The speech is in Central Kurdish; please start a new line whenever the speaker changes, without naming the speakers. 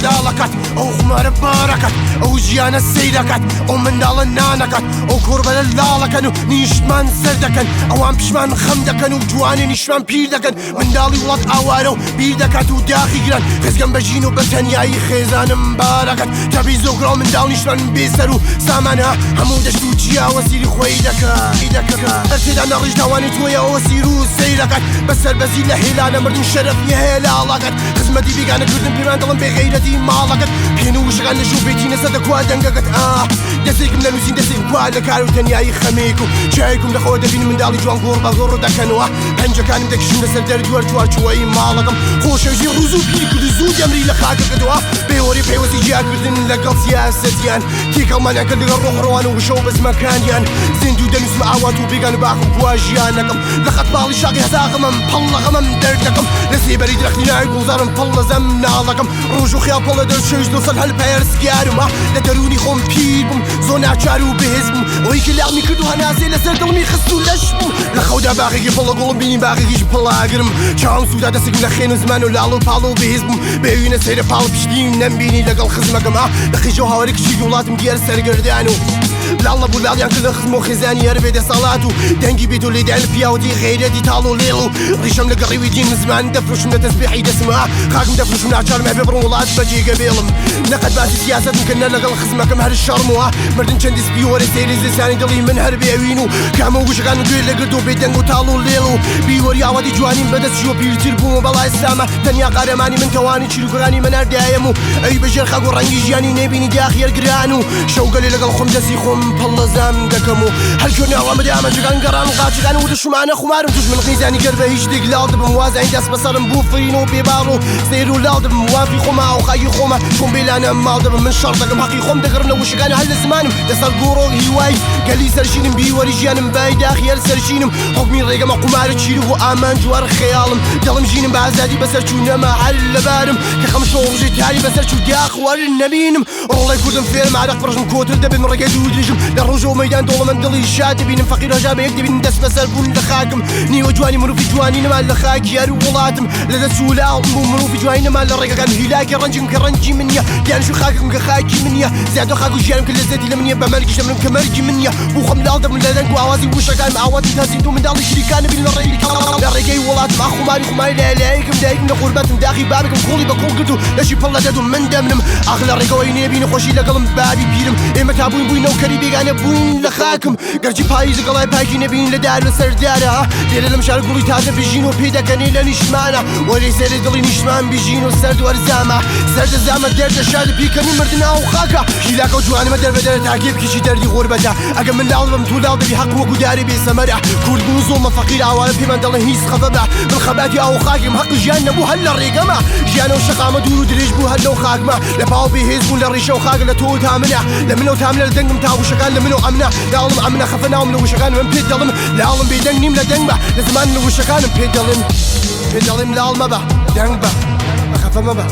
داڵەکەت ئەو خمارە بارەکەت ئەو ژیانە سەیرەکەت ئەو منداڵە نانەکەت ئەو کوربە لە لاڵەکەن و نیشتمان سەر دەکەن ئەوان پشمان خەم دەکەن و جوانی نیشتمان پیر دەکەن منداڵی وڵات ئاوارە و بیر دەکات و داخی گران خزگەم بەژین و بەتەنیایی خێزانم بارەکەت تەبی زۆگرا و منداڵ نیشتمان بێسەر و سامانە هەموو دەشت و جیاوە سیری خۆی دەکات ئەرتێدا نەڕیش داوانی تۆیەوە سیر و سەیرەکەت بەسەر بەزی لە هێلانە مردن شەرەفی هەیە لاڵەکەت خزمەتی بیگانەکردن پێمان دڵم بێغەیرەتی ماڵەکەت پێن و وشەکان لە ژوو بێتی نەسە دەکوا دەنگەکەت دەستێکم لە نووسین دەستێک وا لە کار و تەنیایی خەمێک و چایکم لەخۆ دەبین منداڵی جوان گۆڕ بە گۆڕ دەکەنەوە پەنجەکانم دەکشن لەسەر دەردووەر چوارچوەی ماڵەکەم خۆشەویستی ڕووز و پیر کرد و زوو دەمری لە خاکەکەتەوە بێوەری پەیوەستی جیاکردن لەگەڵ سیاسەتیان تێکەڵمانیان کرد لەگەڵ ڕۆخڕەوان و وشە و بەزمەکانیان زیند و دەنووسمە ئاوات و بێگان و باخ و بوا ژیانەکەم لە خەتباڵی شاقی هەزاغمم پەڵ لە غەمەم دەردەکەم لە سێبەری درەختی ناوی گوڵزارم پەڵ لە زەم ناڵەکەم ڕۆژ و خیاڵ پەڵ لە دەرچێژ دۆسەد هەل پەیەرسکیارمە لە دەرونی خۆم پیر بووم زۆر ناچار و بەهێز بووم ئەوەی کە لامی کرد و هەناسێ لەسەر دڵمی خست و لەش بوو لە خەودا باغێکی پڵە گوڵم بینی باغێکیش پڵاگرم چاوم سوودا دەستێکم لە خێن و زمان و لاڵ و پاڵ و بەهێز بووم بێوینە سەیرە پاڵ پشتیم نەمبینی لەگەڵ خزمەکەم لە خێژە و هاواری کچی وڵاتم دیار سەرگەردان و لاڵە بوو لاڵیان کرد لە خزم و خێزانی هەر بێدە ساڵات و دەنگی بێت و لێدان پیاوەتی غەیرەتی تاڵ و لێڵ و ڕیشەم لە گەڕیوی دین زمان دەفرۆشم لە تەسبیحی دەسمە خاکم دەفرۆشم ناچارم هەبێ بڕۆم وڵات بەجێگە بێڵم نەقەت باسی سیاسەتم کردنە لەگەڵ خزمەکەم هەر شەڕمەوە مردن چەندی سپی وەرە سەیری زستانی دڵی من هەر بێوین و کامە وشەکان گوێ لەگرد و بێدەنگ و تاڵ و لێڵ و بیوەری ئاوەتی جوانیم بەدەستیوە پیرتر بووم بەڵای ئێستامە تەنیا قارەمانی من تەوانی چیرروکەکانی من هەردایەم و ئەوی بەژێر خاک و ڕەنگی ژیانی نێبینی داخیەرگران و شەوگەلێ لەگەڵ خۆم دەستی خۆم پەڵ لە زام دەکەم و هەرکردنی ئەوەمەدە ئامەجەکان گەڕان قاچەکان و دشمانە خومارم توش من خیزانی گەر بە هیچ دێک لاڵ دەبم وازانی دەست بەسەرم بوو فرین و بێباڕ و سەیر و لاڵ دەبم وافی خۆمە ئەو خاکی خۆمە چۆن بێلانە ماڵ دەبم من شەڕ دەکەم حەقی خۆم دەگەڕم لە وشەکان هەر لە زمانم لەسەر گۆڕۆ هیوای گەلی سەرشینم بیوەری ژیانم بای داخیەر سەرشینم حکمی ڕێگەمە قومارە چیر و ئامان جوار خەیاڵم دڵم ژینم بە ئازادی بەسەر چوو نەما هەر لەبارم کە خەم شۆڕژی تاری بەسەر چوو داخوار نەبینم ڕۆڵی کوردم فێرم عادەق پڕژم کۆتر دەبێت ڕێگەی دوو دژم لە ڕۆژە و مەیدان دۆڵەمەند دڵی شاد دەبینم فەقیر هەژار بە یەک دەبینم دەست بەسەر بوون لە خاکم نیوە جوانی مرۆڤی جوانی نەمان لە خاکی یار و وڵاتم لە دەست و لاڵم بوو مرۆڤی جوانی نەمان لە ڕێگەکان هیلاکی ڕەنجم کە ڕەنجی من نییە دیانش و خاکم کە خاکی من نییە زیادە خاک و ژیانم کە لەزەتی لە من نییە بە مەرگیش دەمرم کە مەرگی من نییە بوو خۆم لاڵ دەبم لە دەنگ و ئاوازی وشەکان ئاواتی تازین و منداڵی شریکان بین لە ڕێگەی وڵاتم خماری لایەکم دایکم لە قوربەتم داخی بابکم کۆڵی بە کۆڵ کرد و لەشی پڵ لە دەدوم من دەمنم ئاخ لە ڕێگەوەی نێبینە خۆشی لەگەڵم بابی پیرم ئێمە تا بووینەوە کەری بێگانە بووین لە خاکم گەرچی پاییز گەڵای پاکی نەبین لە دار لە سەردارە لێرە لەم شار گوڵی تازە بژین و پێدەکەنی لە نیشمانە وەرەی سەری دڵی نیشمان بژین و سەرد وەرزامە سەردە زامە دەردە شاد پیکەنی مردن ئەو خاکە هیلاکە و جوانمە دەربەدەرە تاکێ بکیشی دەردی غوربەتە ئەگە من لاڵ بم تو لاڵ دەبی حەق وەکو داری بێسەمەرە کورد بوو زۆڵمە فەقیر ئاوارە پێمان دەڵێن هیچ خەفەبە من خەباتی ئەو خاکم حەق ژیان نەبوو هەر لە ڕێگەمە ژیانە و شەقامە دوور و درێژ بوو هەر لەو خاکمە لە پاو بێهێز بوون لە ڕیشە و خاکە لە تۆ و تامنە لە منە و تامنە لە دەنگم تا وشەکان لە من و ئەمنە لاڵم ئەمنە خەفە ناوم لە وشەکان من پێ دەڵم لاڵم بێدەنگ نیم لە دەنگ بە لە زمان لە وشەکانم پێ دەڵم لاڵ مەبە دەنگ بە خەفە مەبە